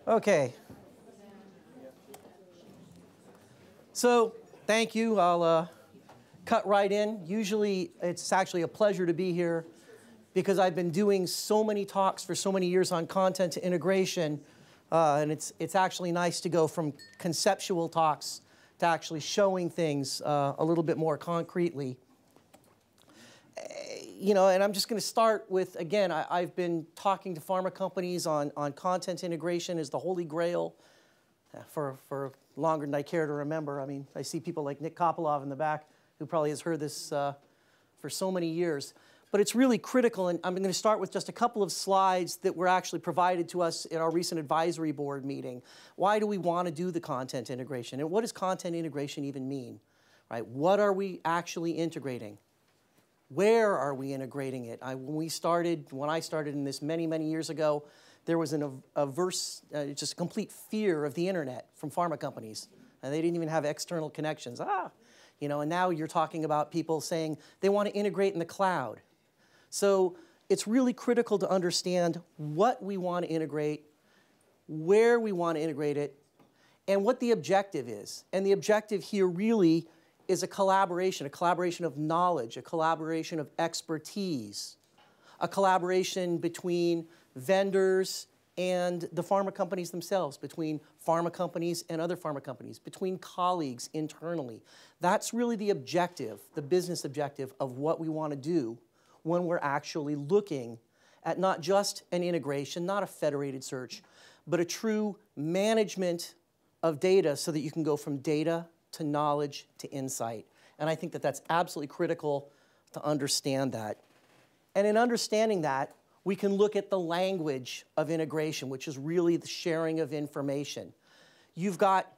Okay. So, thank you. I'll cut right in. Usually, it's actually a pleasure to be here because I've been doing so many talks for so many years on content to integration, and it's actually nice to go from conceptual talks to actually showing things a little bit more concretely. You know, and I'm just going to start with, again, I've been talking to pharma companies on content integration as the holy grail for longer than I care to remember. I mean, I see people like Nick Kopolov in the back who probably has heard this for so many years. But it's really critical, and I'm going to start with just a couple of slides that were actually provided to us in our recent advisory board meeting. Why do we want to do the content integration? And what does content integration even mean? Right? What are we actually integrating? Where are we integrating it? When I started in this many, many years ago, there was just a complete fear of the internet from pharma companies. And they didn't even have external connections. You know, and now you're talking about people saying they want to integrate in the cloud. So it's really critical to understand what we want to integrate, where we want to integrate it, and what the objective is. And the objective here really is a collaboration of knowledge, a collaboration of expertise, a collaboration between vendors and the pharma companies themselves, between pharma companies and other pharma companies, between colleagues internally. That's really the objective, the business objective of what we want to do when we're actually looking at not just an integration, not a federated search, but a true management of data so that you can go from data to knowledge to insight. And I think that that's absolutely critical to understand that. And in understanding that, we can look at the language of integration, which is really the sharing of information. You've got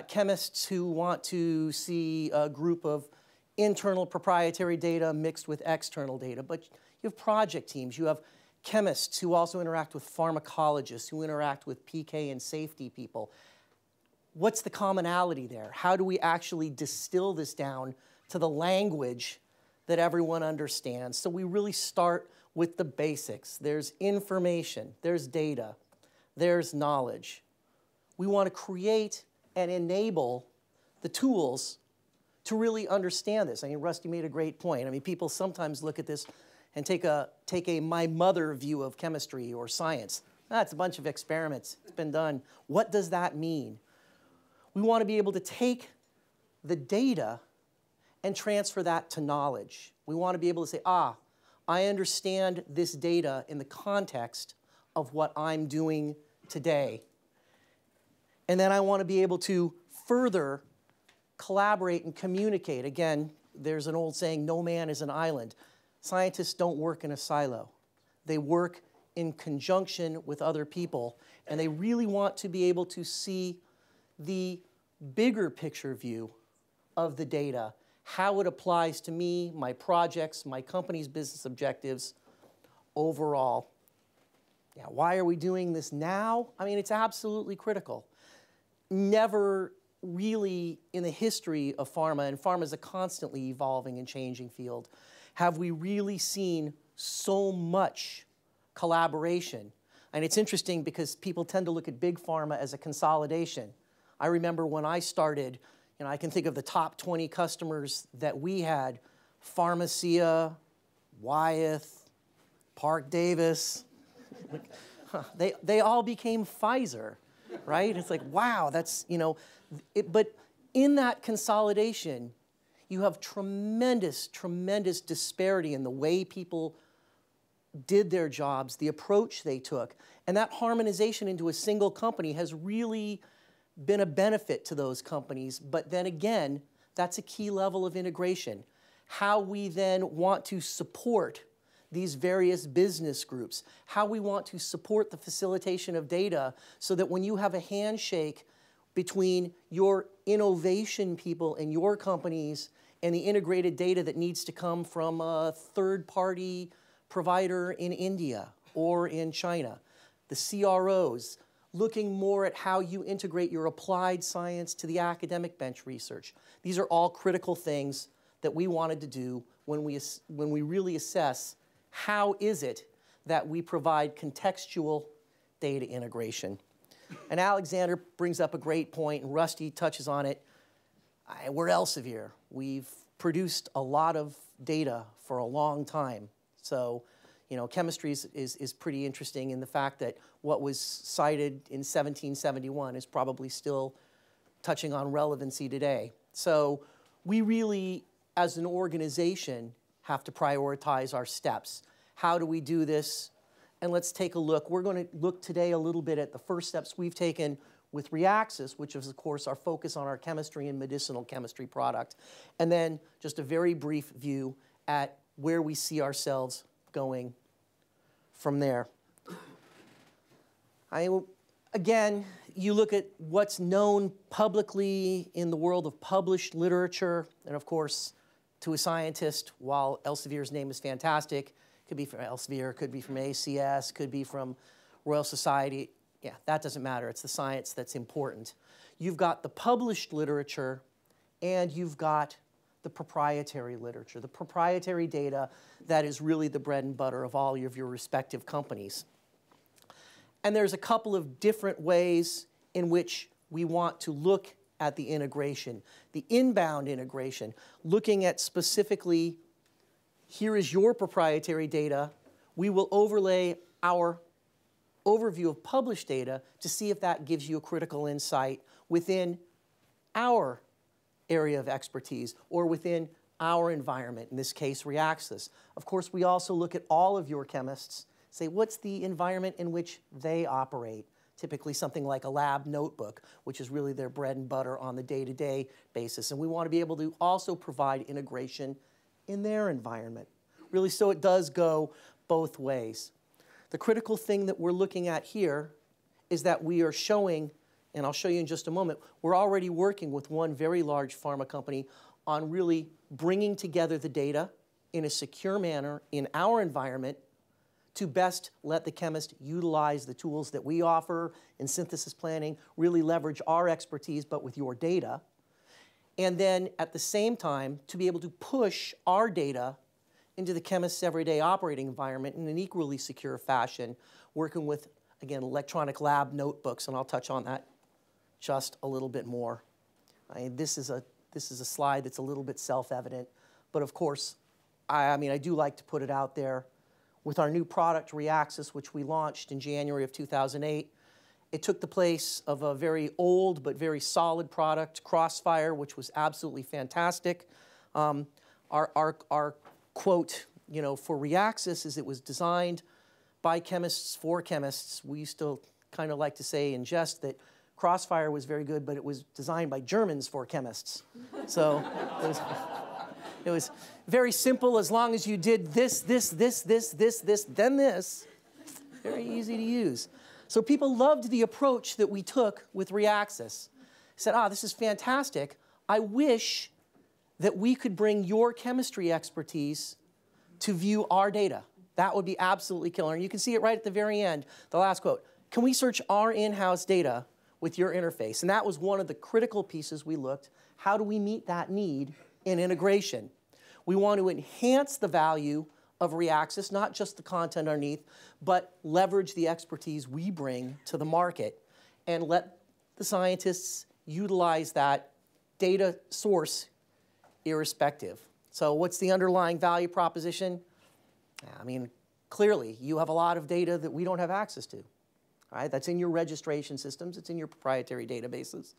chemists who want to see a group of internal proprietary data mixed with external data, but you have project teams. You have chemists who also interact with pharmacologists, who interact with PK and safety people. What's the commonality there? How do we actually distill this down to the language that everyone understands? So we really start with the basics. There's information, there's data, there's knowledge. We want to create and enable the tools to really understand this. I mean, Rusty made a great point. I mean, people sometimes look at this and take a my mother view of chemistry or science. That's a bunch of experiments. It's been done. What does that mean? We want to be able to take the data and transfer that to knowledge. We want to be able to say, I understand this data in the context of what I'm doing today. And then I want to be able to further collaborate and communicate. Again, there's an old saying, no man is an island. Scientists don't work in a silo. They work in conjunction with other people, and they really want to be able to see the bigger picture view of the data, how it applies to me, my projects, my company's business objectives overall. Yeah, why are we doing this now? I mean, it's absolutely critical. Never really in the history of pharma, and pharma is a constantly evolving and changing field, have we really seen so much collaboration. And it's interesting because people tend to look at big pharma as a consolidation. I remember when I started, you know, I can think of the top 20 customers that we had: Pharmacia, Wyeth, Park Davis. They all became Pfizer, right? It's like, wow, that's, you know, but in that consolidation, you have tremendous, tremendous disparity in the way people did their jobs, the approach they took. And that harmonization into a single company has really been a benefit to those companies. But then again, that's a key level of integration. How we then want to support these various business groups, how we want to support the facilitation of data so that when you have a handshake between your innovation people and your companies and the integrated data that needs to come from a third-party provider in India or in China, the CROs, looking more at how you integrate your applied science to the academic bench research. These are all critical things that we wanted to do when we really assess how is it that we provide contextual data integration. And Alexander brings up a great point, and Rusty touches on it. We're Elsevier. We've produced a lot of data for a long time. So, you know, chemistry is pretty interesting in the fact that what was cited in 1771 is probably still touching on relevancy today. So we really, as an organization, have to prioritize our steps. How do we do this? And let's take a look. We're going to look today a little bit at the first steps we've taken with Reaxys, which is, of course, our focus on our chemistry and medicinal chemistry product. And then just a very brief view at where we see ourselves going from there. Again, you look at what's known publicly in the world of published literature, and of course, to a scientist, while Elsevier's name is fantastic, could be from Elsevier, could be from ACS, could be from Royal Society. Yeah, that doesn't matter. It's the science that's important. You've got the published literature, and you've got the proprietary literature, the proprietary data that is really the bread and butter of all of your respective companies. And there's a couple of different ways in which we want to look at the integration. The inbound integration, looking at specifically, here is your proprietary data. We will overlay our overview of published data to see if that gives you a critical insight within our area of expertise or within our environment, in this case, Reaxys. Of course, we also look at all of your chemists, say, what's the environment in which they operate? Typically something like a lab notebook, which is really their bread and butter on the day-to-day basis. And we want to be able to also provide integration in their environment. Really, so it does go both ways. The critical thing that we're looking at here is that we are showing, and I'll show you in just a moment, we're already working with one very large pharma company on really bringing together the data in a secure manner in our environment to best let the chemist utilize the tools that we offer in synthesis planning, really leverage our expertise, but with your data. And then at the same time, to be able to push our data into the chemist's everyday operating environment in an equally secure fashion, working with, again, electronic lab notebooks, and I'll touch on that just a little bit more. This is a slide that's a little bit self-evident, but of course, I do like to put it out there. With our new product, Reaxys, which we launched in January of 2008, it took the place of a very old but very solid product, Crossfire, which was absolutely fantastic. Our quote, you know, for Reaxys is it was designed by chemists for chemists. We used to kind of like to say in jest that Crossfire was very good, but it was designed by Germans for chemists. So it was very simple. As long as you did this, then this. Very easy to use. So people loved the approach that we took with Reaxys. Said, this is fantastic. I wish that we could bring your chemistry expertise to view our data. That would be absolutely killer. And you can see it right at the very end, the last quote. Can we search our in-house data with your interface? And that was one of the critical pieces we looked. How do we meet that need in integration? We want to enhance the value of Reaxys, not just the content underneath, but leverage the expertise we bring to the market and let the scientists utilize that data source irrespective. So what's the underlying value proposition? I mean, clearly, you have a lot of data that we don't have access to. All right? That's in your registration systems. It's in your proprietary databases.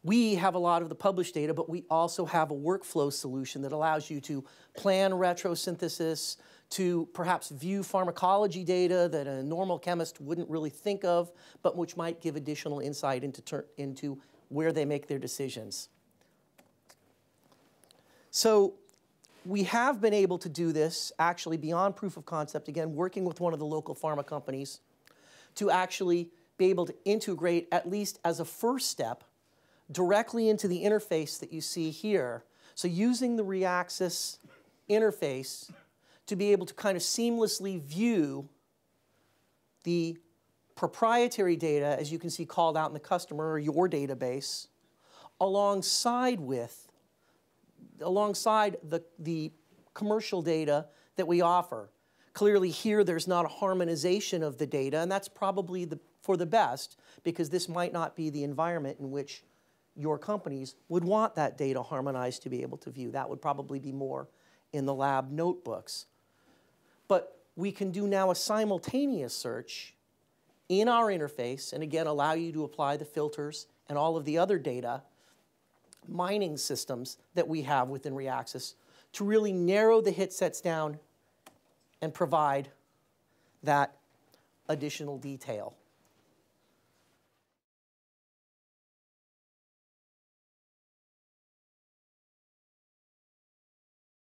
We have a lot of the published data, but we also have a workflow solution that allows you to plan retrosynthesis, to perhaps view pharmacology data that a normal chemist wouldn't really think of, but which might give additional insight into where they make their decisions. So we have been able to do this actually beyond proof of concept, again, working with one of the local pharma companies to actually be able to integrate, at least as a first step, directly into the interface that you see here. So using the Reaxys interface to be able to kind of seamlessly view the proprietary data, as you can see called out in the customer or your database, alongside the commercial data that we offer. Clearly here there's not a harmonization of the data, and that's probably the for the best, because this might not be the environment in which your companies would want that data harmonized to be able to view. That would probably be more in the lab notebooks. But we can do now a simultaneous search in our interface, and again, allow you to apply the filters and all of the other data mining systems that we have within Reaxys to really narrow the hit sets down and provide that additional detail.